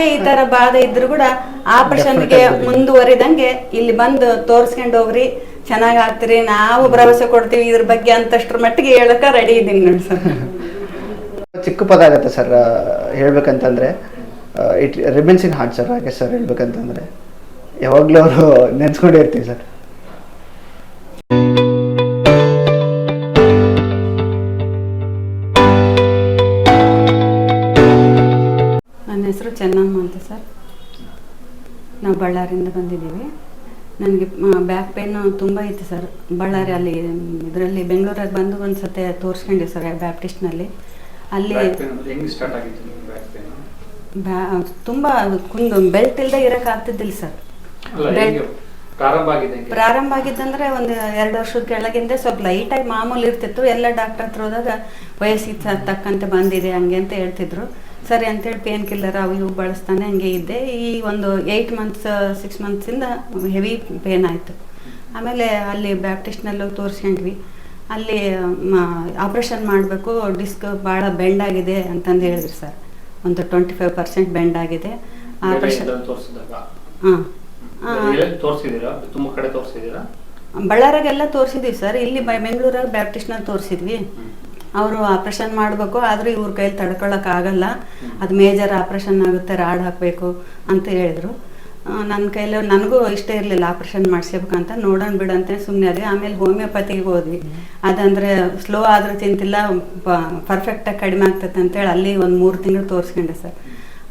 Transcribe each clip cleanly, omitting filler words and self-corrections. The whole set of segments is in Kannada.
ಈ ತರ ಬಾಧೆ ಇದ್ರು ಕೂಡ ಆಪರೇಷನ್ಗೆ ಮುಂದುವರಿದಂಗೆ ಇಲ್ಲಿ ಬಂದು ತೋರ್ಸ್ಕೊಂಡ್ ಹೋಗ್ರಿ, ಚೆನ್ನಾಗ್ ಆಗ್ತೀರಿ, ನಾವು ಭರವಸೆ ಕೊಡ್ತೀವಿ ಇದ್ರ ಬಗ್ಗೆ ಅಂತಷ್ಟ್ರ ಮಟ್ಟಿಗೆ ಹೇಳಕ ರೆಡಿ ಇದ್ದೀನಿ ನೋಡಿ ಸರ್. ಚಿಕ್ಕ ಪದ ಆಗತ್ತೆ ಸರ್ ಹೇಳ್ಬೇಕಂತಂದ್ರೆ, it ribbons in heart sir. ಹಾಗೆ ಸರ್ ಹೇಳ್ಬೇಕಂತಂದ್ರೆ ಯಾವಾಗ್ಲೂ ಅವರು ನೆನ್ಸ್ಕೊಂಡೇ ಇರ್ತೀವಿ ಸರ್. ನನ್ನ ಹೆಸರು ಚೆನ್ನಮ್ಮ ಅಂತ ಸರ್. ನಾವು ಬಳ್ಳಾರಿಯಿಂದ ಬಂದಿದ್ದೀವಿ. ನನಗೆ ಬ್ಯಾಕ್ ಪೇನು ತುಂಬ ಇತ್ತು ಸರ್. ಬಳ್ಳಾರಿ ಅಲ್ಲಿ ಇದರಲ್ಲಿ ಬೆಂಗಳೂರಾಗ ಬಂದು ಒಂದು ಸತಿ ತೋರಿಸ್ಕೊಂಡಿವಿ ಸರ್ ಬ್ಯಾಪ್ಟಿಸ್ಟ್ನಲ್ಲಿ. ಅಲ್ಲಿ ತುಂಬ ಕುಂದು ಬೆಲ್ಟ್ ಇಲ್ಲದೆ ಇರೋಕೆ ಆಗ್ತಿದ್ದಿಲ್ಲ ಸರ್. ಪ್ರಾರಂಭ ಆಗಿದ್ದಂದ್ರೆ ಒಂದು 2 ವರ್ಷದ ಕೆಳಗಿಂದ ಸ್ವಲ್ಪ ಲೈಟಾಗಿ ಮಾಮೂಲಿ ಇರ್ತಿತ್ತು. ಎಲ್ಲ ಡಾಕ್ಟರ್ ಹತ್ರ ಹೋದಾಗ ವಯಸ್ಸಿಗೆ ತಕ್ಕಂತೆ ಬಂದಿದೆ ಹಂಗೆ ಅಂತ ಹೇಳ್ತಿದ್ರು. ಸರಿ ಅಂತೇಳಿ ಪೇನ್ ಕಿಲ್ಲರ್ ಅವು ಇವು ಬಳಸ್ತಾನೆ ಹಂಗೆ ಇದ್ದೆ. ಈ ಒಂದು 8 ಮಂತ್ಸ್ 6 ಮಂತ್ಸಿಂದ ಹೆವಿ ಪೇನ್ ಆಯಿತು. ಆಮೇಲೆ ಅಲ್ಲಿ ಬ್ಯಾಪ್ಟಿಸ್ಟ್ನಲ್ಲೂ ತೋರಿಸ್ಕೊಂಡ್ವಿ. ಅಲ್ಲಿ ಆಪ್ರೇಷನ್ ಮಾಡಬೇಕು, ಡಿಸ್ಕ್ ಭಾಳ ಬೆಂಡ್ ಆಗಿದೆ ಅಂತಂದು ಹೇಳಿದ್ರು ಸರ್. ಒಂದು 25% ಬೆಂಡ್ ಆಗಿದೆ. ಆಪ್ರೇಷನ್ ಬಳ್ಳಾರಾಗೆಲ್ಲ ತೋರಿಸಿದ್ವಿ ಸರ್. ಇಲ್ಲಿ ಬೆಂಗಳೂರಾಗ ಬ್ಯಾಪ್ಟಿಸ್ಟ್ನಲ್ಲಿ ತೋರಿಸಿದ್ವಿ. ಅವರು ಆಪ್ರೇಷನ್ ಮಾಡಬೇಕು, ಆದರೂ ಇವ್ರ ಕೈಲಿ ತಡ್ಕೊಳ್ಳೋಕ್ಕಾಗಲ್ಲ, ಅದು ಮೇಜರ್ ಆಪ್ರೇಷನ್ ಆಗುತ್ತೆ, ರಾಡ್ ಹಾಕಬೇಕು ಅಂತ ಹೇಳಿದ್ರು. ನನ್ನ ಕೈಲಿ ನನಗೂ ಇಷ್ಟ ಇರಲಿಲ್ಲ ಆಪ್ರೇಷನ್ ಮಾಡಿಸ್ಬೇಕಂತ. ನೋಡೋಣ ಬಿಡಂತೆ ಸುಮ್ಮನೆ ಅದೇ. ಆಮೇಲೆ ಹೋಮಿಯೋಪತಿಗೆ ಹೋದ್ವಿ. ಅದಂದರೆ ಸ್ಲೋ ಆದರೂ ಚಿಂತಿಲ್ಲ, ಪರ್ಫೆಕ್ಟಾಗಿ ಕಡಿಮೆ ಆಗ್ತೈತೆ ಅಂತೇಳಿ ಅಲ್ಲಿ ಒಂದು 3 ತಿಂಗಳು ತೋರಿಸ್ಕೊಂಡೆ ಸರ್.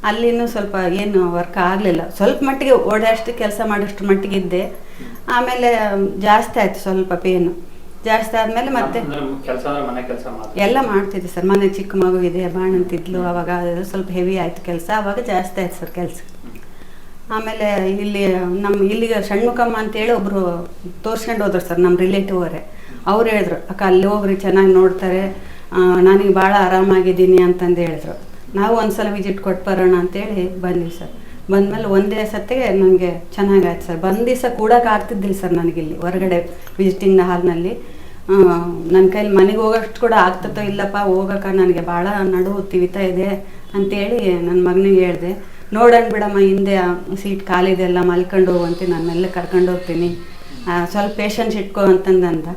ಅಲ್ಲಿನೂ ಸ್ವಲ್ಪ ಏನು ವರ್ಕ್ ಆಗಲಿಲ್ಲ. ಸ್ವಲ್ಪ ಮಟ್ಟಿಗೆ ಓಡಾಷ್ಟು ಕೆಲಸ ಮಾಡೋಷ್ಟು ಮಟ್ಟಿಗೆ ಇದ್ದೆ. ಆಮೇಲೆ ಜಾಸ್ತಿ ಆಯಿತು ಸ್ವಲ್ಪ ಪೇನು. ಜಾಸ್ತಿ ಆದಮೇಲೆ ಮತ್ತೆ ಎಲ್ಲ ಮಾಡ್ತಿದ್ದೆ ಸರ್. ಮನೆ ಚಿಕ್ಕ ಮಗು ಇದೆ, ಬಾಣಂತಿದ್ಲು, ಅವಾಗ ಸ್ವಲ್ಪ ಹೆವಿ ಆಯಿತು ಕೆಲಸ. ಅವಾಗ ಜಾಸ್ತಿ ಆಯ್ತು ಸರ್ ಕೆಲಸ. ಆಮೇಲೆ ಇಲ್ಲಿಗೆ ಷಣ್ಮುಖಮ್ಮ ಅಂತೇಳಿ ಒಬ್ಬರು ತೋರಿಸ್ಕೊಂಡು ಹೋದ್ರು ಸರ್, ನಮ್ಮ ರಿಲೇಟಿವ್ ಅವರೇ. ಅವ್ರು ಹೇಳಿದ್ರು, ಅಕ್ಕ ಅಲ್ಲಿ ಹೋಗ್ರಿ ಚೆನ್ನಾಗಿ ನೋಡ್ತಾರೆ, ನನಗೆ ಭಾಳ ಆರಾಮಾಗಿದ್ದೀನಿ ಅಂತಂದು ಹೇಳಿದ್ರು. ನಾವು ಒಂದ್ಸಲ ವಿಸಿಟ್ ಕೊಟ್ಟು ಬರೋಣ ಅಂತೇಳಿ ಬಂದ್ವಿ ಸರ್. ಬಂದಮೇಲೆ ಒಂದೇ ಸತ್ತಿಗೆ ನನಗೆ ಚೆನ್ನಾಗಾಯ್ತು ಸರ್. ಬಂದ ದಿವಸ ಕೂಡಕ್ಕೆ ಆಗ್ತಿದ್ದಿಲ್ಲ ಸರ್ ನನಗಿಲ್ಲಿ ಹೊರಗಡೆ ವಿಸಿಟಿಂಗ್ ಹಾಲ್ನಲ್ಲಿ. ನನ್ನ ಕೈಲಿ ಮನೆಗೆ ಹೋಗೋಷ್ಟು ಕೂಡ ಆಗ್ತತೋ ಇಲ್ಲಪ್ಪ, ಹೋಗೋಕೆ ನನಗೆ ಭಾಳ ನಡುವು ತಿವಿತಾ ಇದೆ ಅಂತೇಳಿ ನನ್ನ ಮಗನಿಗೆ ಹೇಳಿದೆ. ನೋಡೋಣ ಬಿಡಮ್ಮ, ಹಿಂದೆ ಸೀಟ್ ಖಾಲಿದೆಲ್ಲ ಮಲ್ಕೊಂಡು ಹೋಗುವಂತೆ, ನನ್ನೆಲ್ಲ ಕರ್ಕೊಂಡು ಹೋಗ್ತೀನಿ, ಸ್ವಲ್ಪ ಪೇಷನ್ಸ್ ಇಟ್ಕೋ ಅಂತಂದಂದ.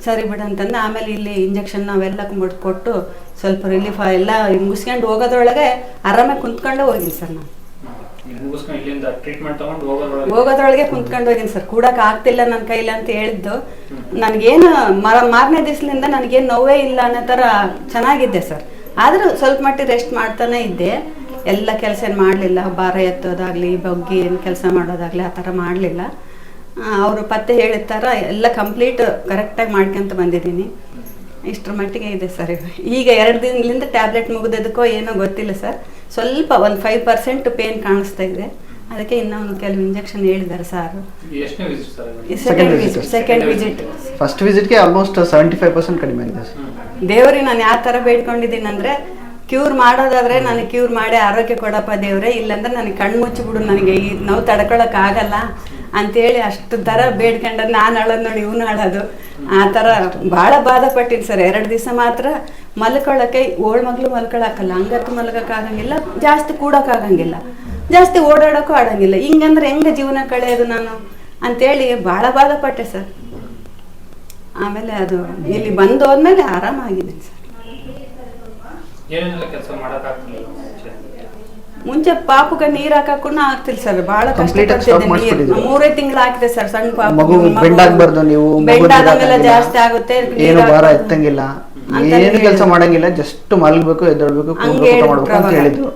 ಸರಿ ಬಿಡು ಅಂತಂದು ಆಮೇಲೆ ಇಲ್ಲಿ ಇಂಜೆಕ್ಷನ್ ನಾವೆಲ್ಲ ಕೊಟ್ಟು ಸ್ವಲ್ಪ ರಿಲೀಫ್ ಎಲ್ಲ ಮುಗಿಸ್ಕೊಂಡು ಹೋಗೋದ್ರೊಳಗೆ ಆರಾಮಾಗಿ ಕುಂತ್ಕೊಂಡೇ ಹೋಗಿನಿ ಸರ್. ನಾನು ಹೋಗೋದ್ರೊಳಗೆ ಕುಂತ್ಕೊಂಡು ಹೋಗಿನಿ ಸರ್. ಕೂಡಕ್ಕೆ ಆಗ್ತಿಲ್ಲ ನನ್ನ ಕೈಲಿ ಅಂತ ಹೇಳಿದ್ದು. ನನಗೇನು ಮಾರನೇ ದಿವಸದಿಂದ ನನಗೇನು ನೋವೇ ಇಲ್ಲ ಅನ್ನೋ ಥರ ಚೆನ್ನಾಗಿದ್ದೆ ಸರ್. ಆದರೂ ಸ್ವಲ್ಪ ಮಟ್ಟಿಗೆ ರೆಸ್ಟ್ ಮಾಡ್ತಾನೆ ಇದ್ದೆ. ಎಲ್ಲ ಕೆಲಸ ಏನು ಮಾಡಲಿಲ್ಲ, ಭಾರ ಎತ್ತೋದಾಗಲಿ ಬಗ್ಗಿ ಏನು ಕೆಲಸ ಮಾಡೋದಾಗಲಿ ಆ ಥರ ಮಾಡಲಿಲ್ಲ. ಅವರು ಪತ್ತೆ ಹೇಳಿದ ಥರ ಎಲ್ಲ ಕಂಪ್ಲೀಟ್ ಕರೆಕ್ಟಾಗಿ ಮಾಡ್ಕೊಂತ ಬಂದಿದ್ದೀನಿ. ಇಷ್ಟರ ಮಟ್ಟಿಗೆ ಇದೆ ಸರ್. ಈಗ 2 ದಿನಗಳಿಂದ ಟ್ಯಾಬ್ಲೆಟ್ ಮುಗಿದೋದಕ್ಕೋ ಏನೋ ಗೊತ್ತಿಲ್ಲ ಸರ್. ಸ್ವಲ್ಪ ಒಂದು 5% ಪೇನ್ ಕಾಣಿಸ್ತಾ ಇದೆ. ಅದಕ್ಕೆ ಇನ್ನೂ ಒಂದು ಕೆಲವು ಇಂಜೆಕ್ಷನ್ ಹೇಳಿದ್ದಾರೆ ಸರ್. Second visit. ಫಸ್ಟ್ ವಿಸಿಟ್ಗೆ ಆಲ್ಮೋಸ್ಟ್ 75% ಕಡಿಮೆ ಆಗಿದೆ ಸರ್. ದೇವ್ರಿಗೆ ನಾನು ಯಾವ ಥರ ಬೇಡ್ಕೊಂಡಿದ್ದೀನಿ ಅಂದರೆ, ಕ್ಯೂರ್ ಮಾಡೋದಾದರೆ ನನಗೆ ಕ್ಯೂರ್ ಮಾಡಿ ಆರೋಗ್ಯ ಕೊಡಪ್ಪ ದೇವ್ರೆ, ಇಲ್ಲಾಂದ್ರೆ ನನಗೆ ಕಣ್ಣು ಮುಚ್ಚಿಬಿಡು, ನನಗೆ ಈ ನೋವು ತಡ್ಕೊಳಕ್ಕಾಗಲ್ಲ ಅಂತೇಳಿ ಅಷ್ಟು ಥರ ಬೇಡ್ಕೊಂಡ. ನಾನು ಅಳೋದು ನೋಡಿ ಇವನು ಅಳೋದು, ಆ ಥರ ಭಾಳ ಬಾಧೆ ಪಟ್ಟಿನಿ ಸರ್. 2 ದಿವಸ ಮಾತ್ರ ಮಲ್ಕೊಳ್ಳೋಕ್ಕೆ ಮಗಳು ಮಲ್ಕೊಳಕ್ಕಲ್ಲ, ಹಂಗತ್ತು ಮಲ್ಕೋಕ್ಕಾಗಂಗಿಲ್ಲ, ಜಾಸ್ತಿ ಕೂಡೋಕ್ಕಾಗಂಗಿಲ್ಲ, ಜಾಸ್ತಿ ಓಡಾಡೋಕ್ಕೂ ಆಡೋಂಗಿಲ್ಲ. ಹಿಂಗಂದ್ರೆ ಹೆಂಗೆ ಜೀವನ ಕಳೆಯೋದು ನಾನು ಅಂತೇಳಿ ಭಾಳ ಬಾಧೆ ಪಟ್ಟೆ ಸರ್. ಆಮೇಲೆ ಅದು ಇಲ್ಲಿ ಬಂದು ಹೋದ್ಮೇಲೆ ಆರಾಮಾಗಿದ್ದೀನಿ ಸರ್. ಮುಂಚೆ ಪಾಪುಗೆ ನೀರ್ ಹಾಕಕ್ಕೂ ಆಗ್ತಿಲ್ಲ ಸರ್. ಬಹಳ ಕಷ್ಟಪಡ್ತಿದ್ದೆ. 3 ತಿಂಗಳು ಹಾಕಿದೆ ಸರ್. ಸಣ್ಣ ಪಾಪು ಬೆಂಡ್ ಆದ್ಮೇಲೆ ಜಾಸ್ತಿ ಆಗುತ್ತೆ, ಏನು ಭಾರ ಎತ್ತಂಗಿಲ್ಲ, ಏನು ಕೆಲಸ ಮಾಡಂಗಿಲ್ಲ, ಜಸ್ಟ್ ಮಲಗಬೇಕು, ಎದ್ದೇಳಬೇಕು, ಅಂತ ಹೇಳಿದ್ರು.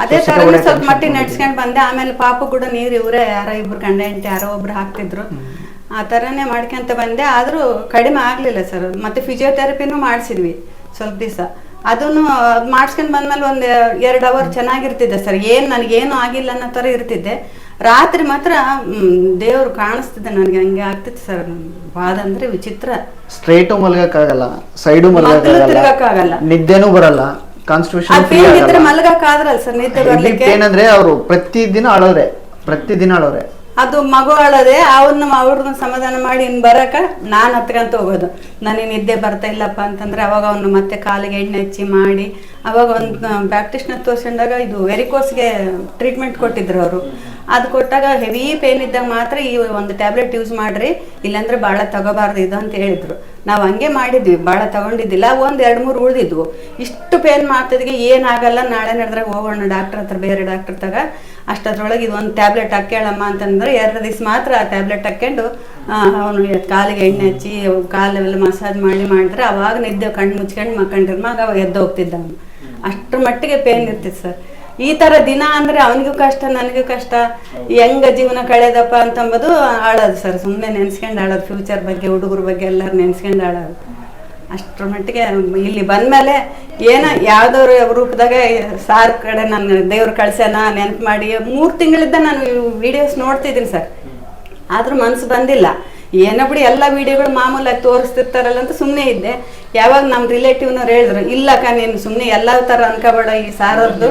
ಅದೇ ತರ ಸ್ವಲ್ಪ ಮಟ್ಟಿಗೆ ನಡ್ಸ್ಕೊಂಡ್ ಬಂದೆ. ಆಮೇಲೆ ಪಾಪು ಕೂಡ ನೀರು ಇವರೇ ಯಾರೋ ಇಬ್ರು ಗಂಡ ಹೆಂಡತಿ ಯಾರೋ ಒಬ್ರು ಹಾಕ್ತಿದ್ರು. ಆ ಥರನೇ ಮಾಡ್ಕೊಂತ ಬಂದೆ. ಆದರೂ ಕಡಿಮೆ ಆಗಲಿಲ್ಲ ಸರ್. ಮತ್ತೆ ಫಿಸಿಯೋಥೆರಪಿನೂ ಮಾಡಿಸಿದ್ವಿ ಸ್ವಲ್ಪ ದಿವಸ. ಅದನ್ನು ಮಾಡಿಸ್ಕೊಂಡು ಬಂದ್ಮೇಲೆ ಒಂದು 2 ಅವರ್ ಚೆನ್ನಾಗಿರ್ತಿದ್ದೆ ಸರ್. ನನಗೇನು ಆಗಿಲ್ಲ ಅನ್ನೋ ಥರ ಇರ್ತಿದ್ದೆ. ರಾತ್ರಿ ಮಾತ್ರ ದೇವ್ರು ಕಾಣಿಸ್ತಿದ್ದೆ ನನಗೆ, ಹಂಗೆ ಆಗ್ತಿತ್ತು ಸರ್. ಬಾದ ಅಂದ್ರೆ ವಿಚಿತ್ರ. ಸ್ಟ್ರೈಟು ಮಲಗಕ್ಕಾಗಲ್ಲ, ಸೈಡು ಮಲಗಕ್ಕಾಗಲ್ಲ, ನಿದ್ದೆನೂ ಬರಲ್ಲ, ಕಾನ್ಸ್ಟಿಟ್ಯೂಷನ್ ಮಲಗಕ್ಕಾದ್ರಲ್ಲ ಸರ್ ನಿದ್ದೆ ಬರ್ಲಿಕ್ಕೆ. ಏನಂದ್ರೆ ಅವರು ಪ್ರತಿದಿನ ಅಳೋರೆ. ಅದು ಮಗು ಅಳದೆ ಅವ್ರನ್ನ ಸಮಾಧಾನ ಮಾಡಿ ಇನ್ನು ಬರಕ ನಾನು ಹತ್ಕೊಂತ ಹೋಗೋದು. ನನಗೆ ನಿದ್ದೆ ಬರ್ತಾ ಇಲ್ಲಪ್ಪ ಅಂತಂದ್ರೆ ಅವಾಗ ಅವನು ಮತ್ತೆ ಕಾಲಿಗೆ ಎಣ್ಣೆ ಹಚ್ಚಿ ಮಾಡಿ, ಅವಾಗ ಒಂದು ಬ್ಯಾಪ್ಟಿಸ್ಟ್ನ ತೋರಿಸಿದಾಗ ಇದು ವೆರಿಕೋಸ್ಗೆ ಟ್ರೀಟ್ಮೆಂಟ್ ಕೊಟ್ಟಿದ್ರು ಅವರು. ಅದು ಕೊಟ್ಟಾಗ ಹೆವಿ ಪೇನ್ ಇದ್ದಾಗ ಮಾತ್ರ ಈ ಒಂದು ಟ್ಯಾಬ್ಲೆಟ್ ಯೂಸ್ ಮಾಡ್ರಿ, ಇಲ್ಲಾಂದ್ರೆ ಭಾಳ ತಗೋಬಾರ್ದು ಇದು ಅಂತ ಹೇಳಿದ್ರು. ನಾವು ಹಂಗೆ ಮಾಡಿದ್ವಿ, ಭಾಳ ತಗೊಂಡಿದ್ದಿಲ್ಲ. ಒಂದು 2-3 ಉಳಿದಿದ್ವು. ಇಷ್ಟು ಪೇನ್ ಮಾಡ್ತಿದ್ಗೆ ಏನಾಗಲ್ಲ, ನಾಳೆ ನಡೆದ್ರಾಗ ಹೋಗೋಣ ಡಾಕ್ಟರ್ ಹತ್ರ, ಬೇರೆ ಡಾಕ್ಟರ್ ತಗ, ಅಷ್ಟದ್ರೊಳಗೆ ಇದು ಒಂದು ಟ್ಯಾಬ್ಲೆಟ್ ಹಾಕ್ಯಾಳಮ್ಮ ಅಂತಂದ್ರೆ 2 ದಿವಸ ಮಾತ್ರ ಆ ಟ್ಯಾಬ್ಲೆಟ್ ಹಾಕ್ಕೊಂಡು ಅವನು ಕಾಲಿಗೆ ಎಣ್ಣೆ ಹಚ್ಚಿ ಕಾಲೆಲ್ಲ ಮಸಾಜ್ ಮಾಡಿದ್ರೆ ಅವಾಗ ನಿದ್ದೆ ಕಣ್ಣು ಮುಚ್ಕೊಂಡು ಮಕ್ಕಂಡ್ರ ಮಗ ಅವಾಗ ಎದ್ದು ಹೋಗ್ತಿದ್ದ ಅವನು. ಅಷ್ಟ್ರ ಮಟ್ಟಿಗೆ ಪೇನ್ ಇರ್ತಿತ್ತು ಸರ್. ಈ ತರ ದಿನ ಅಂದ್ರೆ ಅವನಿಗೂ ಕಷ್ಟ, ನನಗೂ ಕಷ್ಟ, ಹೆಂಗ ಜೀವನ ಕಳೆದಪ್ಪ ಅಂತಂಬುದು ಆಳೋದು ಸರ್. ಸುಮ್ಮನೆ ನೆನ್ಸ್ಕೊಂಡು ಆಳೋದು, ಫ್ಯೂಚರ್ ಬಗ್ಗೆ, ಹುಡುಗರ ಬಗ್ಗೆ ಎಲ್ಲರೂ ನೆನ್ಸ್ಕೊಂಡು ಆಳೋದು. ಅಷ್ಟ್ರ ಮಟ್ಟಿಗೆ ಇಲ್ಲಿ ಬಂದ್ಮೇಲೆ ಏನೋ ಯಾವ್ದವ್ರ ರೂಪದಾಗ ಸಾರ್ ಕಡೆ ನಾನು ದೇವ್ರು ಕಳ್ಸ್ಯಾನ ನೆನಪು ಮಾಡಿ 3 ತಿಂಗಳಿಂದ ನಾನು ವಿಡಿಯೋಸ್ ನೋಡ್ತಿದ್ದೀನಿ ಸರ್. ಆದ್ರೂ ಮನ್ಸು ಬಂದಿಲ್ಲ. ಏನೋ ಬಿಡಿ, ಎಲ್ಲ ವಿಡಿಯೋಗಳು ಮಾಮೂಲಾಗಿ ತೋರಿಸ್ತಿರ್ತಾರಲ್ಲ ಅಂತ ಸುಮ್ಮನೆ ಇದ್ದೆ. ಯಾವಾಗ ನಮ್ಮ ರಿಲೇಟಿವ್ನವ್ರು ಹೇಳಿದ್ರು, ಇಲ್ಲಕ್ಕ ನೀನು ಸುಮ್ಮನೆ ಎಲ್ಲ ಥರ ಅನ್ಕೋಬೇಡ, ಈ ಸಾರದ್ದು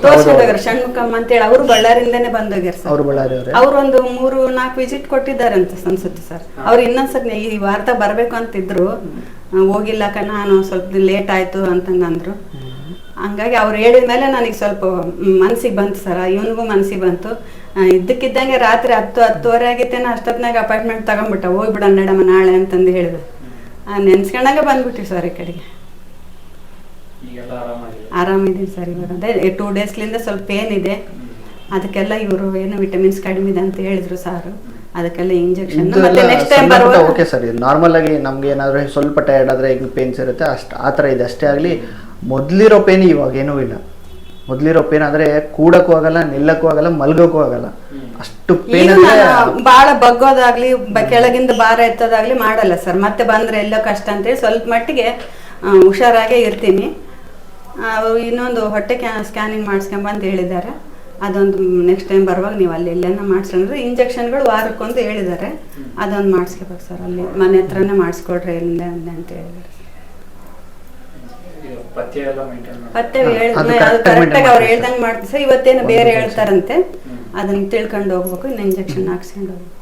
ತೋರಿಸ್ಕೊಂಡೋಗ್ಯಾರ ಷಣ್ಮುಖಮ್ಮ ಅಂತೇಳಿ. ಅವರು ಬಳ್ಳಾರಿಂದನೇ ಬಂದೋಗ್ಯಾರ ಸರ್. ಅವ್ರು ಒಂದು 3-4 ವಿಸಿಟ್ ಕೊಟ್ಟಿದ್ದಾರೆ ಅಂತ ಅನ್ಸುತ್ತೆ ಸರ್. ಅವ್ರು ಇನ್ನೊಂದ್ಸರಿ ಈ ವಾರ್ತೆ ಬರ್ಬೇಕು ಅಂತಿದ್ರು, ಹೋಗಿಲ್ಲಕ್ಕ ನಾನು ಸ್ವಲ್ಪ ಲೇಟ್ ಆಯ್ತು ಅಂತಂದ್ರು. ಹಂಗಾಗಿ ಅವ್ರು ಹೇಳಿದ ಮೇಲೆ ನನಗೆ ಸ್ವಲ್ಪ ಮನ್ಸಿಗೆ ಬಂತು ಸರ್, ಇವನಿಗೂ ಮನ್ಸಿಗೆ ಬಂತು. ಇದ್ದಕ್ಕಿದ್ದಂಗೆ ರಾತ್ರಿ 10-10:30 ಆಗೈತೇನೋ, ಅಷ್ಟೊತ್ತಿನಾಗ ಅಪಾಯಿಂಟ್ಮೆಂಟ್ ತಗೊಂಡ್ಬಿಟ್ಟ, ಹೋಗ್ಬಿಡ ನಡಮ್ಮ ನಾಳೆ ಅಂತಂದು ಹೇಳಿದ್ರು. ನೆನ್ಸ್ಕೊಂಡಾಗ ಬಂದ್ಬಿಟ್ವಿ ಸರ್ ಈ ಕಡೆಗೆ. ಆರಾಮಿದ್ದೀನಿ ಸರ್ ಇವಾಗ. ಅದೇ 2 ಡೇಸ್ಲಿಂದ ಸ್ವಲ್ಪ ಪೇನ್ ಇದೆ. ಅದಕ್ಕೆಲ್ಲ ಇವರು ಏನು ವಿಟಮಿನ್ಸ್ ಕಡಿಮೆ ಇದೆ ಅಂತ ಹೇಳಿದ್ರು ಸಾರು. ಅದಕ್ಕೆಲ್ಲ ಇಂಜೆಕ್ಷನ್ ಮತ್ತೆ ನೆಕ್ಸ್ಟ್ ಟೈಮ್ ಬರುವಾಗ ಓಕೆ ಸರ್. ನಾರ್ಮಲ್ ಆಗಿ ನಮ್ಗೆ ಏನಾದ್ರು ಸ್ವಲ್ಪ ಟಯರ್ಡ್ ಆದ್ರೆ ಈಗ ಪೇನ್ಸ್ ಇರುತ್ತೆ, ಅಷ್ಟು ಆ ಥರ ಇದೆ ಅಷ್ಟೇ. ಆಗಲಿ ಮೊದಲಿರೋ ಪೇನ್ ಇವಾಗ ಏನೂ ಇಲ್ಲ. ಮೊದಲಿರೋ ಪೇನ್ ಅಂದ್ರೆ ಕೂಡಕ್ಕೂ ಆಗಲ್ಲ, ನಿಲ್ಲಕ್ಕೂ ಆಗಲ್ಲ, ಮಲ್ಗೋಕ್ಕೂ ಆಗಲ್ಲ, ಅಷ್ಟು ಪೇನ್. ಬಾಳ ಬಗ್ಗೋದಾಗ್ಲಿ ಕೆಳಗಿಂದ ಭಾರ ಎತ್ತೋದಾಗ್ಲಿ ಮಾಡಲ್ಲ ಸರ್. ಮತ್ತೆ ಬಂದ್ರೆ ಎಲ್ಲೋ ಕಷ್ಟ ಅಂತೇಳಿ ಸ್ವಲ್ಪ ಮಟ್ಟಿಗೆ ಹುಷಾರಾಗೇ ಇರ್ತೀನಿ. ಇನ್ನೊಂದು ಹೊಟ್ಟೆ ಸ್ಕ್ಯಾನಿಂಗ್ ಮಾಡಿಸ್ಕೊಂಬಂದು ಹೇಳಿದ್ದಾರೆ. ಅದೊಂದು ನೆಕ್ಸ್ಟ್ ಟೈಮ್ ಬರುವಾಗ ನೀವು ಅಲ್ಲಿ ಎಲ್ಲೇನ ಮಾಡಿಸ್ಕೊಂಡ್ರೆ ಇಂಜೆಕ್ಷನ್ಗಳು ವಾರಕ್ಕೊಂದು ಹೇಳಿದ್ದಾರೆ, ಅದೊಂದು ಮಾಡಿಸ್ಕೋಬೇಕು ಸರ್. ಅಲ್ಲಿ ಮನೆ ಹತ್ರನೇ ಮಾಡಿಸ್ಕೊಡ್ರಿ ಎಲ್ಲ ಅಂತ ಹೇಳಿದ್ದಾರೆ. ಪತ್ತೆ ಕರೆಕ್ಟಾಗಿ ಅವ್ರು ಹೇಳ್ದಂಗೆ ಮಾಡ್ತೀವಿ ಸರ್. ಇವತ್ತೇನು ಬೇರೆ ಹೇಳ್ತಾರಂತೆ, ಅದನ್ನ ತಿಳ್ಕೊಂಡು ಹೋಗ್ಬೇಕು, ಇನ್ನು ಇಂಜೆಕ್ಷನ್ ಹಾಕ್ಸ್ಕೊಂಡು ಹೋಗ್ಬೇಕು.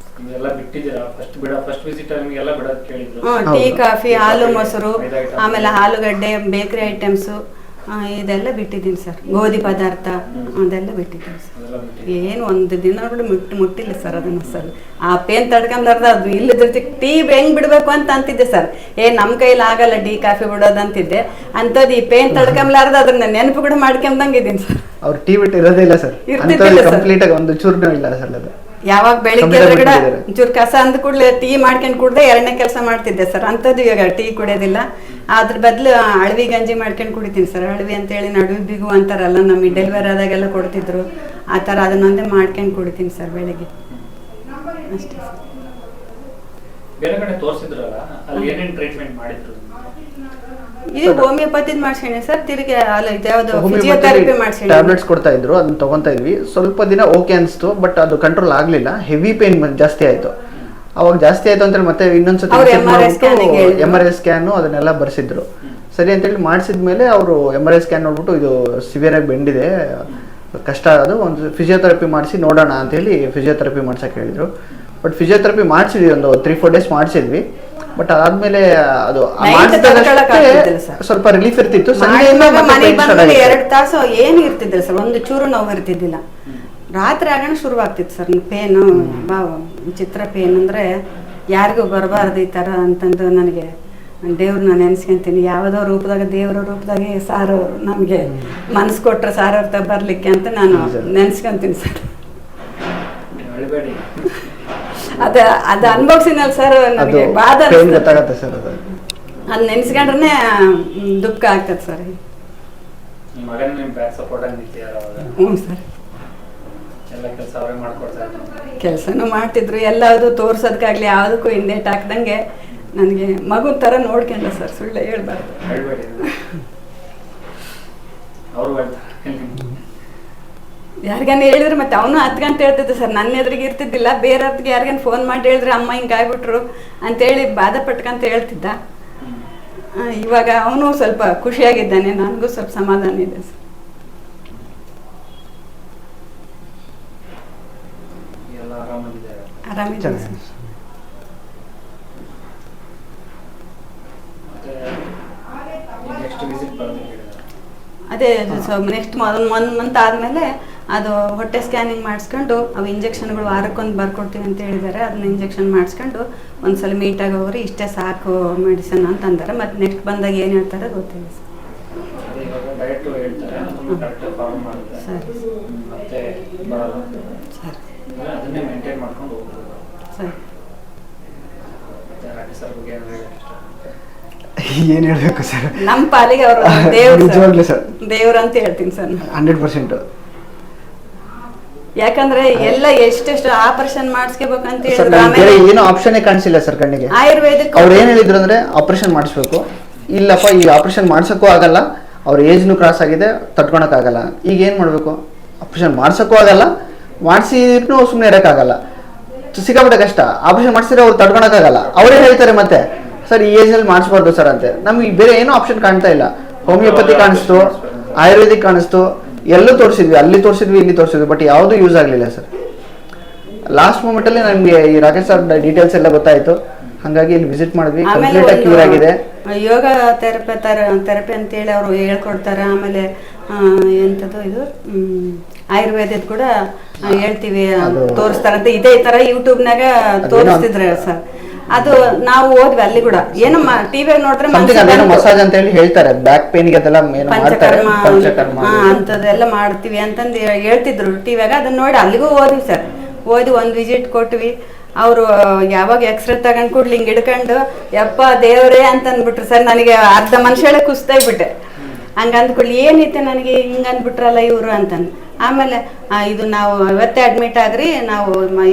ಟೀ, ಕಾಫಿ, ಹಾಲು, ಮೊಸರು, ಆಮೇಲೆ ಆಲೂಗಡ್ಡೆ, ಬೇಕರಿ ಐಟಮ್ಸು ಇದೆಲ್ಲ ಬಿಟ್ಟಿದ್ದೀನಿ ಸರ್. ಗೋಧಿ ಪದಾರ್ಥ ಅದೆಲ್ಲ ಬಿಟ್ಟಿದ್ದೀನಿ ಸರ್. ಏನು ಒಂದು ದಿನ ಕೂಡ ಮುಟ್ಟಿಲ್ಲ ಸರ್ ಅದನ್ನು ಸರ್. ಆ ಪೇನ್ ತಡ್ಕೊಂಡಾರ್ದ ಅದು ಇಲ್ಲದ ಟೀ ಹೆಂಗ್ ಬಿಡ್ಬೇಕು ಅಂತ ಅಂತಿದ್ದೆ ಸರ್. ನಮ್ಮ ಕೈಲಿ ಆಗಲ್ಲ ಟೀ ಕಾಫಿ ಬಿಡೋದು ಅಂತಿದ್ದೆ. ಅಂಥದ್ದು ಈ ಪೇನ್ ತಡ್ಕೊಂಬ್ಲಾರ್ದ ಅದನ್ನ ನೆನಪು ಕೂಡ ಮಾಡ್ಕೊಂಡಂಗಿದ್ದೀನಿ ಸರ್. ಅವ್ರು ಟೀ ಬಿಟ್ಟು ಇರೋದೇ ಇಲ್ಲ ಸರ್, ಇರ್ತಿದ್ದಿಲ್ಲ ಸರ್, ಒಂದು ಚೂರ್ನೂ ಇಲ್ಲ ಸರ್. ಅದು ಯಾವಾಗ ಬೆಳಿಗ್ಗೆ ಎದುರುಗಡೆ ಚೂರು ಕಸ ಅಂದ ಕೂಡಲೇ ಟೀ ಮಾಡ್ಕೊಂಡು ಕುಡ್ದೆ 2ನೇ ಕೆಲಸ ಮಾಡ್ತಿದ್ದೆ ಸರ್. ಅಂಥದ್ದು ಇವಾಗ ಟೀ ಕುಡಿಯೋದಿಲ್ಲ. ಅದ್ರ ಬದಲು ಅಳವಿ ಗಂಜಿ ಮಾಡ್ಕೊಂಡು ಕುಡಿತೀನಿ ಸರ್. ಅಳವಿ ಅಂತೇಳಿ ನಡುವೆ ಬಿಗು ಅಂತಾರಲ್ಲ, ನಮಗೆ ಡೆಲಿವರಿ ಆದಾಗೆಲ್ಲ ಕೊಡ್ತಿದ್ರು, ಆ ಥರ ಅದನ್ನೊಂದೇ ಮಾಡ್ಕೊಂಡು ಕುಡಿತೀನಿ ಸರ್ ಬೆಳಿಗ್ಗೆ ಅಷ್ಟೇ ಸರ್. ಇದು ಹೋಮಿಯೋಪತಿದ್ ಮಾಡ್ಸ್ಕೊಂಡೆ ಸರ್. ತಿರುಗಿ ಯಾವ್ದು ಫಿಸಿಯೋಥೆರಪಿ ಮಾಡ್ಸ್ಕೊಂಡೆ. ಟ್ಯಾಬ್ಲೆಟ್ಸ್ ಕೊಡ್ತಾ ಇದ್ರು, ಅದನ್ನ ತಗೊಂತಾ ಇದ್ವಿ. ಸ್ವಲ್ಪ ದಿನ ಓಕೆ ಅನಿಸ್ತು, ಬಟ್ ಅದು ಕಂಟ್ರೋಲ್ ಆಗ್ಲಿಲ್ಲ. ಹೆವಿ ಪೇನ್ ಜಾಸ್ತಿ ಆಯ್ತು. ಅವಾಗ ಜಾಸ್ತಿ ಆಯ್ತು ಅಂತೇಳಿ ಮತ್ತೆ ಇನ್ನೊಂದ್ಸತಿ MRI ಸ್ಕ್ಯಾನು ಅದನ್ನೆಲ್ಲ ಬರ್ಸಿದ್ರು. ಸರಿ ಅಂತೇಳಿ ಮಾಡಿಸಿದ್ಮೇಲೆ ಅವರು MRI ಸ್ಕ್ಯಾನ್ ನೋಡ್ಬಿಟ್ಟು ಇದು ಸಿವಿಯರ್ ಆಗಿ ಬೆಂಡಿದೆ, ಕಷ್ಟ ಆಗೋದು, ಒಂದು ಫಿಸಿಯೋಥೆರಪಿ ಮಾಡಿಸಿ ನೋಡೋಣ ಅಂತ ಹೇಳಿ ಫಿಸಿಯೋಥೆರಪಿ ಮಾಡ್ಸಕ್ಕೆ ಹೇಳಿದ್ರು. ಬಟ್ ಫಿಸಿಯೋಥೆರಪಿ ಮಾಡಿಸಿದ್ವಿ, ಒಂದು 3-4 ಡೇಸ್ ಮಾಡಿಸಿದ್ವಿ. ಬಟ್ ಅದಾದ್ಮೇಲೆ ಅದು ಸ್ವಲ್ಪ ರಿಲೀಫ್ ಇರ್ತಿತ್ತು. 2 ತಾಸು ಏನು ಇರ್ತಿದ್ದಿಲ್ಲ ಸರ್, ಒಂದು ಚೂರು ನೋವು ಇರ್ತಿದ್ದಿಲ್ಲ. ರಾತ್ರಿ ಆಗೋಣ ಶುರುವಾಗ್ತಿತ್ತು ಸರ್ ಪೇನು. ವಿಚಿತ್ರ ಪೇನ್ ಅಂದರೆ ಯಾರಿಗೂ ಬರಬಾರ್ದು ಈ ಥರ ಅಂತಂದು ನನಗೆ ದೇವ್ರನ್ನ ನೆನೆಸ್ಕೊಂತೀನಿ. ಯಾವುದೋ ರೂಪದಾಗ, ದೇವ್ರ ರೂಪದಾಗೆ ಸಾರು ನಮಗೆ ಮನಸ್ಸು ಕೊಟ್ಟರೆ ಸಾರು ಅರ್ಥ ಬರಲಿಕ್ಕೆ ಅಂತ ನಾನು ನೆನೆಸ್ಕೊಂತೀನಿ ಸರ್. ಅದು ಅನ್ಭವಿಸಿನಲ್ಲ ಸರ್, ನನಗೆ ಬಾಧ ಸರ್. ಅದು ನೆನೆಸ್ಕೊಂಡ್ರೆ ದುಃಖ ಆಗ್ತದೆ ಸರ್. ಹ್ಞೂ ಸರ್, ಕೆಲಸನೂ ಮಾಡ್ತಿದ್ರು. ಎಲ್ಲದು ತೋರ್ಸೋದಕ್ಕಾಗ್ಲಿ ಯಾವುದಕ್ಕೂ ಹಿಂದೇಟ್ ಹಾಕ್ದಂಗೆ ನನಗೆ ಮಗು ಥರ ನೋಡ್ಕೊಂಡ ಸರ್. ಸುಳ್ಳು ಹೇಳ್ಬಾರ್ದು. ಯಾರಿಗಾನ ಹೇಳಿದ್ರೆ ಮತ್ತೆ ಅವನು 10 ಗಂಟೆ ಹೇಳ್ತಿದ್ದೆ ಸರ್. ನನ್ನ ಎದುರಿಗೆ ಇರ್ತಿದ್ದಿಲ್ಲ, ಬೇರೆ ಹೊತ್ತಿಗೆ ಯಾರಿಗಾನ ಫೋನ್ ಮಾಡಿ ಹೇಳಿದ್ರೆ ಅಮ್ಮ ಹಿಂಗೆ ಆಗ್ಬಿಟ್ರು ಅಂತೇಳಿ ಬಾಧೆ ಪಟ್ಕಂತ ಹೇಳ್ತಿದ್ದ. ಇವಾಗ ಅವನು ಸ್ವಲ್ಪ ಖುಷಿಯಾಗಿದ್ದಾನೆ, ನನಗೂ ಸ್ವಲ್ಪ ಸಮಾಧಾನ ಇದೆ ಸರ್. ಆರಾಮಿದ್ದೀನಿ ಸರ್. ಅದೇ ನೆಕ್ಸ್ಟ್ 1 ಮಂತ್ ಆದಮೇಲೆ ಅದು ಹೊಟ್ಟೆ ಸ್ಕ್ಯಾನಿಂಗ್ ಮಾಡಿಸ್ಕೊಂಡು ಅವು ಇಂಜೆಕ್ಷನ್ಗಳು ವಾರಕ್ಕೊಂದು ಬರ್ಕೊಡ್ತೀವಿ ಅಂತ ಹೇಳಿದ್ದಾರೆ. ಅದನ್ನ ಇಂಜೆಕ್ಷನ್ ಮಾಡಿಸ್ಕೊಂಡು ಒಂದ್ಸಲ ಮೀಟಾಗಿ ಹೋಗ್ರಿ, ಇಷ್ಟೇ ಸಾಕು ಮೆಡಿಸನ್ ಅಂತ ಅಂತಾರೆ. ಮತ್ತು ನೆಕ್ಸ್ಟ್ ಬಂದಾಗ ಏನು ಹೇಳ್ತಾರೆ ಗೊತ್ತಿಲ್ಲ ಸರ್. ಸರಿ ಏನು ಹೇಳಬೇಕು ಸರ್, ನಮ್ಮ ಪಾಲಿಗೆ ಅವರು ದೇವ್ರು ಸರ್, ದೇವ್ರು ಅಂತ ಹೇಳ್ತೀನಿ ಸರ್ 100%. ಯಾಕಂದ್ರೆ ಎಲ್ಲ ಎಷ್ಟೆಷ್ಟು ಆಪರೇಷನ್ ಮಾಡಿಸ್ಕೋಬೇಕಂತ ಬೇರೆ ಏನೋ ಆಪ್ಷನ್ ಕಾಣಿಸಿಲ್ಲ ಸರ್ ಕಣ್ಣಿಗೆ. ಆಯುರ್ವೇದಿಕ್ ಅವ್ರು ಏನ್ ಹೇಳಿದ್ರು ಅಂದ್ರೆ ಆಪರೇಷನ್ ಮಾಡಿಸ್ಬೇಕು, ಇಲ್ಲಪ್ಪ ಈ ಆಪರೇಷನ್ ಮಾಡ್ಸಕ್ಕೂ ಆಗಲ್ಲ, ಅವ್ರ ಏಜ್ನು ಕ್ರಾಸ್ ಆಗಿದೆ, ತಡ್ಕೊಳಕ್ ಆಗಲ್ಲ. ಈಗ ಏನ್ ಮಾಡ್ಬೇಕು, ಆಪರೇಷನ್ ಮಾಡ್ಸಕ್ಕೂ ಆಗಲ್ಲ, ಮಾಡಿಸಿದ್ರು ಸುಮ್ಮನೆ ಇರಕ್ಕಾಗಲ್ಲ, ಸಿಕ್ಕಾಪಟ್ಟೆ ಕಷ್ಟ. ಆಪರೇಷನ್ ಮಾಡಿಸಿದ್ರೆ ಅವ್ರು ತಡ್ಕೊಳಕ್ ಆಗಲ್ಲ. ಅವರೇ ಹೇಳ್ತಾರೆ ಮತ್ತೆ ಸರ್ ಈ ಏಜ್ ಅಲ್ಲಿ ಮಾಡಿಸ್ಬಾರ್ದು ಸರ್ ಅಂತೆ. ನಮ್ಗೆ ಬೇರೆ ಏನೋ ಆಪ್ಷನ್ ಕಾಣ್ತಾ ಇಲ್ಲ. ಹೋಮಿಯೋಪತಿ ಕಾಣಿಸ್ತು, ಆಯುರ್ವೇದಿಕ್ ಕಾಣಿಸ್ತು, ಎಲ್ಲೂ ತೋರಿಸಿದ್ವಿ, ಅಲ್ಲಿ ತೋರಿಸಿದ್ವಿ, ಇಲ್ಲಿ ತೋರಿಸಿದ್ವಿ, ಬಟ್ ಯಾವುದು ಯೂಸ್ ಆಗಲಿಲ್ಲ ಸರ್. ಲಾಸ್ಟ್ ಮೂಮೆಂಟ್ ಅಲ್ಲಿ ನಮ್ಗೆ ಈ ರಾಕೇಶ್ ಸರ್ ಡೀಟೇಲ್ಸ್ ಎಲ್ಲ ಗೊತ್ತಾಯ್ತು, ಹಾಗಾಗಿ ಇಲ್ಲಿ ವಿಸಿಟ್ ಮಾಡಿದ್ವಿ. ಕಂಪ್ಲೀಟ್ ಆಗಿ ಕ್ಯೂರ್ ಆಗಿದೆ. ಯೋಗ ಥೆರಪಿ ಅಂತೇಳಿ ಅವರು ಹೇಳ್ಕೊಡ್ತಾರೆ. ಆಮೇಲೆ ಎಂಥದ್ದು ಇದು ಆಯುರ್ವೇದದ ಕೂಡ ಹೇಳ್ತೀವಿ, ತೋರಿಸ್ತಾರಂತೆ. ಇದೇ ತರ ಯೂಟ್ಯೂಬ್ನಾಗ ತೋರಿಸ್ತಿದ್ರೆ ಸರ್. ಅದು ನಾವು ಹೋದ್ವಿ ಅಲ್ಲಿ ಕೂಡ, ಏನೋ ಟಿವಿ ನೋಡಿದ್ರೆ ಮಸಾಜ್ ಅಂತ ಹೇಳಿ ಹೇಳ್ತಾರೆ, ಬ್ಯಾಕ್ ಪೇನ್ ಗೆ ಅದೆಲ್ಲ ಪಂಚಕರ್ಮ ಅಂತದೆಲ್ಲ ಮಾಡ್ತೀವಿ ಅಂತಂದು ಹೇಳ್ತಿದ್ರು ಟಿವಿಯಾಗ. ಅದನ್ನ ನೋಡಿ ಅಲ್ಲಿಗೂ ಹೋದ್ವಿ ಸರ್. ಹೋಗಿ ಒಂದು ವಿಸಿಟ್ ಕೊಟ್ವಿ. ಅವರು ಯಾವಾಗ ಎಕ್ಸ್ರೇ ತಗೊಂಡ್ ಕೂಡ್ಲಿ ಹಿಂಗೆ ಹಿಡ್ಕೊಂಡು ಯಪ್ಪ ದೇವ್ರೇ ಅಂತ ಅಂದ್ಬಿಟ್ರು ಸರ್. ನನಗೆ ಅರ್ಧ ಮನುಷ್ಯಳೆ ಕುಸ್ತಾಗ್ಬಿಟ್ಟೆ. ಹಂಗ ಅಂದ್ಕೊಳ್ಳಿ ಏನೈತೆ ನನಗೆ ಹಿಂಗೆ ಅಂದ್ಬಿಟ್ರಲ್ಲ ಇವರು ಅಂತಂದು. ಆಮೇಲೆ ಇದು ನಾವು ಇವತ್ತೇ ಅಡ್ಮಿಟ್ ಆಗ್ರಿ, ನಾವು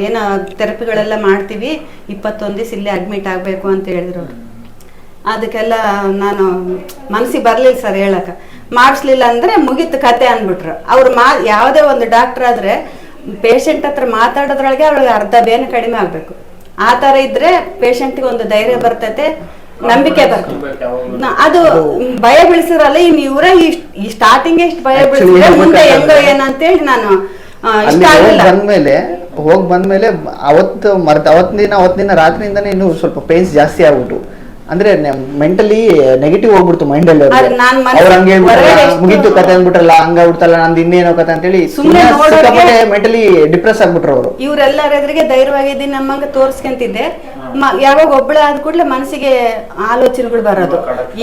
ಏನೋ ಥೆರಪಿಗಳೆಲ್ಲ ಮಾಡ್ತೀವಿ, 21 ದಿವಸ ಇಲ್ಲೇ ಅಡ್ಮಿಟ್ ಆಗಬೇಕು ಅಂತ ಹೇಳಿದ್ರು ಅವರು. ಅದಕ್ಕೆಲ್ಲ ನಾನು ಮನಸ್ಸಿಗೆ ಬರಲಿಲ್ಲ ಸರ್ ಹೇಳಕ್ಕೆ. ಮಾಡಿಸ್ಲಿಲ್ಲ ಅಂದರೆ ಮುಗೀತು ಕತೆ ಅಂದ್ಬಿಟ್ರು ಅವರು. ಯಾವುದೇ ಒಂದು ಡಾಕ್ಟ್ರ್ ಆದರೆ ಪೇಷಂಟ್ ಹತ್ರ ಮಾತಾಡೋದ್ರೊಳಗೆ ಅವಳಿಗೆ ಅರ್ಧ ಬೇನೆ ಕಡಿಮೆ ಆಗಬೇಕು. ಆ ಥರ ಇದ್ರೆ ಪೇಷಂಟ್ಗೆ ಒಂದು ಧೈರ್ಯ ಬರ್ತೈತೆ, ನಂಬಿಕೆ ಬರ್ತದೆ. ಅದು ಭಯ ಬೀಳಿಸಿದ್ರಲ್ಲ, ಇನ್ನು ಇವರೇ ಈ ಸ್ಟಾರ್ಟಿಂಗ್ ಎಷ್ಟು ಭಯ ಬೀಳಿಸಿದ್ರೆ ಮುಂದೆ ಹೆಂಗ ಏನಂತೇಳಿ ನಾನು ಬಂದ್ಮೇಲೆ ಅವತ್ತಿನ ದಿನ ರಾತ್ರಿಯಿಂದಾನೇ ಇನ್ನು ಸ್ವಲ್ಪ ಪೇನ್ಸ್ ಜಾಸ್ತಿ ಆಗ್ಬಿಟ್ಟು, ಅಂದ್ರೆ ಮೆಂಟಲಿ ನೆಗೆಟಿವ್ ಹೋಗ್ಬಿಡ್ತು ಮೈಂಡ್ ಅಲ್ಲಿ. ಅವ್ರು ಹಂಗೆ ಮುಗಿತು ಕತೆ ಅಂದ್ಬಿಟ್ರಲ್ಲ, ಹಂಗಾಗ್ಬಿಡ್ತಲ್ಲ ನಂದು ಇನ್ನೇನೋ ಕತೆ ಅಂತೇಳಿ ಮೆಂಟಲಿ ಡಿಪ್ರೆಸ್ ಆಗ್ಬಿಟ್ರು ಅವರು. ಇವರೆಲ್ಲರ ಎದುರಿಗೆ ಧೈರ್ಯವಾಗಿದ್ದೀನಿ ನಮ್ಮಂಗ ತೋರ್ಸ್ಕೊಂತಿದ್ದೆ. ಯಾವಾಗ ಒಬ್ಬಳೆ ಆದ ಕೂಡಲೇ ಮನಸ್ಸಿಗೆ ಆಲೋಚನೆಗಳು ಬರೋದು,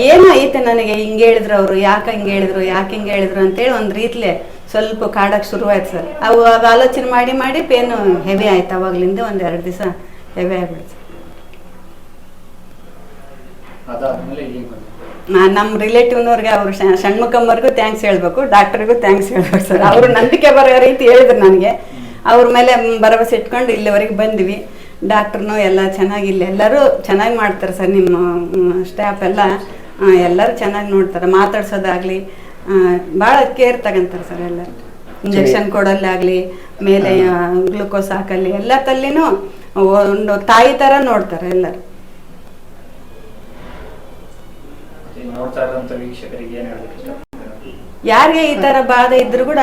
ಏನೋ ಐತೆ ನನಗೆ, ಹಿಂಗೆ ಹೇಳಿದ್ರು ಅವರು, ಯಾಕೆ ಹಿಂಗೆ ಹೇಳಿದ್ರು ಅಂತೇಳಿ ಒಂದು ರೀತಿಲೆ ಸ್ವಲ್ಪ ಕಾಡಕ್ಕೆ ಶುರುವಾಯ್ತು ಸರ್. ಅವು ಆಲೋಚನೆ ಮಾಡಿ ಪೇನು ಹೆವಿ ಆಯ್ತು. ಅವಾಗ್ಲಿಂದ 1-2 ದಿವಸ ಹೆವಿ ಆಗ್ಬಿಡ್ತು. ನಮ್ಮ ರಿಲೇಟಿವ್ನವ್ರಿಗೆ ಅವರು ಷಣ್ಮುಖಮ್ಮವ್ರಿಗೂ ಥ್ಯಾಂಕ್ಸ್ ಹೇಳ್ಬೇಕು, ಡಾಕ್ಟರ್ಗೂ ಥ್ಯಾಂಕ್ಸ್ ಹೇಳ್ಬೇಕು ಸರ್. ಅವರು ನಂಬಿಕೆ ಬರೋ ರೀತಿ ಹೇಳಿದ್ರು ನನಗೆ. ಅವ್ರ ಮೇಲೆ ಭರವಸೆ ಇಟ್ಕೊಂಡು ಇಲ್ಲಿವರೆಗೆ ಬಂದ್ವಿ. ಡಾಕ್ಟ್ರನು ಎಲ್ಲ ಚೆನ್ನಾಗಿ, ಇಲ್ಲಿ ಎಲ್ಲರೂ ಚೆನ್ನಾಗಿ ಮಾಡ್ತಾರೆ ಸರ್. ನಿಮ್ಮ ಸ್ಟಾಫ್ ಎಲ್ಲರೂ ಚೆನ್ನಾಗಿ ನೋಡ್ತಾರೆ. ಮಾತಾಡ್ಸೋದಾಗಲಿ ಭಾಳ ಕೇರ್ ತಗೊಂತಾರೆ ಸರ್. ಎಲ್ಲರೂ ಇಂಜೆಕ್ಷನ್ ಕೊಡೋಲ್ಲಾಗಲಿ, ಮೇಲೆ ಗ್ಲೂಕೋಸ್ ಹಾಕಲ್ಲಿ, ಎಲ್ಲ ತಲ್ಲಿನೂ ಒಂದು ತಾಯಿ ಥರ ನೋಡ್ತಾರೆ ಎಲ್ಲರೂ. ಯಾರಿಗೆ ಈ ತರ ಬಾಧೆ ಇದ್ರು ಕೂಡ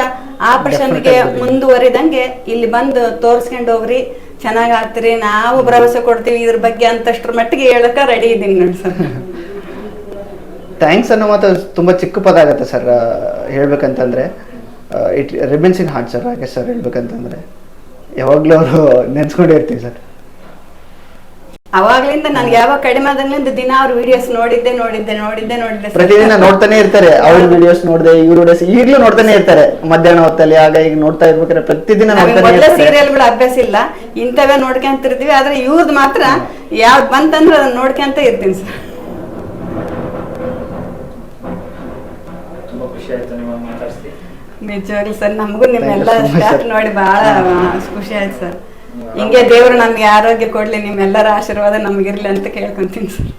ಆಪರೇಷನ್ಗೆ ಮುಂದುವರಿದಂಗೆ ಇಲ್ಲಿ ಬಂದು ತೋರಿಸ್ಕೊಂಡು ಹೋಗ್ರಿ, ಚೆನ್ನಾಗಿ ಆಗ್ತೀರಿ, ನಾವು ಭರವಸೆ ಕೊಡ್ತೀವಿ ಇದ್ರ ಬಗ್ಗೆ ಅಂತಷ್ಟ್ರ ಮಟ್ಟಿಗೆ ಹೇಳಕ ರೆಡಿ ಇದ್ದೀನಿ ನೋಡಿ ಸರ್. ಥ್ಯಾಂಕ್ಸ್ ಅನ್ನೋ ಮಾತು ತುಂಬಾ ಚಿಕ್ಕ ಪದ ಆಗುತ್ತೆ ಸರ್ ಹೇಳ್ಬೇಕಂತಂದ್ರೆ. It ribbons in heart sir Rakesh sir ಹೇಳ್ಬೇಕಂತಂದ್ರೆ ಯಾವಾಗ್ಲೂ ಅವರು ನೆನ್ಸ್ಕೊಂಡಿರ್ತೀವಿ ಸರ್. ಅವಾಗ್ಲಿಂದ ನನ್ಗೆ ಯಾವಾಗ ಕಡಿಮೆ ಆದಂಗ್ಲಿಂದ ದಿನ ಅವ್ರ ವಿಡಿಯೋಸ್ ನೋಡಿದ್ದೆ. ಪ್ರತಿದಿನ ನೋಡ್ತಾನೆ ಇರ್ತಾರೆ. ಅವ್ರ ವಿಡಿಯೋಸ್ ನೋಡಿದೆ, ಇವ್ರ ವಿಡಿಯೋಸ್ ಈಗಲೂ ನೋಡ್ತಾನೆ ಇರ್ತಾರೆ. ಮಧ್ಯಾಹ್ನ ಹೊತ್ತಲ್ಲಿ ಆಗ ಈಗ ನೋಡ್ತಾ ಇರ್ಬೇಕಾದ್ರೆ ಪ್ರತಿದಿನ ಸೀರಿಯಲ್ಗಳು ಅಭ್ಯಾಸ ಇಲ್ಲ, ಇಂಥವೇ ನೋಡ್ಕೊಂತಿರ್ತೀವಿ. ಆದ್ರೆ ಇವ್ರದ್ದು ಮಾತ್ರ ಯಾವ್ದು ಬಂತಂದ್ರೆ ಅದನ್ನ ನೋಡ್ಕೊಂತ ಇರ್ತೀನಿ ಸರ್. ನಿಜವಾಗ್ಲಿ ಸರ್, ನಮಗೂ ನಿಮ್ಮೆಲ್ಲ ಸ್ಟಾಫ್ ನೋಡಿ ಬಹಳ ಖುಷಿ ಆಯ್ತು ಸರ್. ಹಿಂಗೆ ದೇವರು ನಮ್ಗೆ ಆರೋಗ್ಯ ಕೊಡ್ಲಿ, ನಿಮ್ಮೆಲ್ಲರ ಆಶೀರ್ವಾದ ನಮ್ಗಿರ್ಲಿ ಅಂತ ಕೇಳ್ಕೊಂತೀನಿ ಸರ್.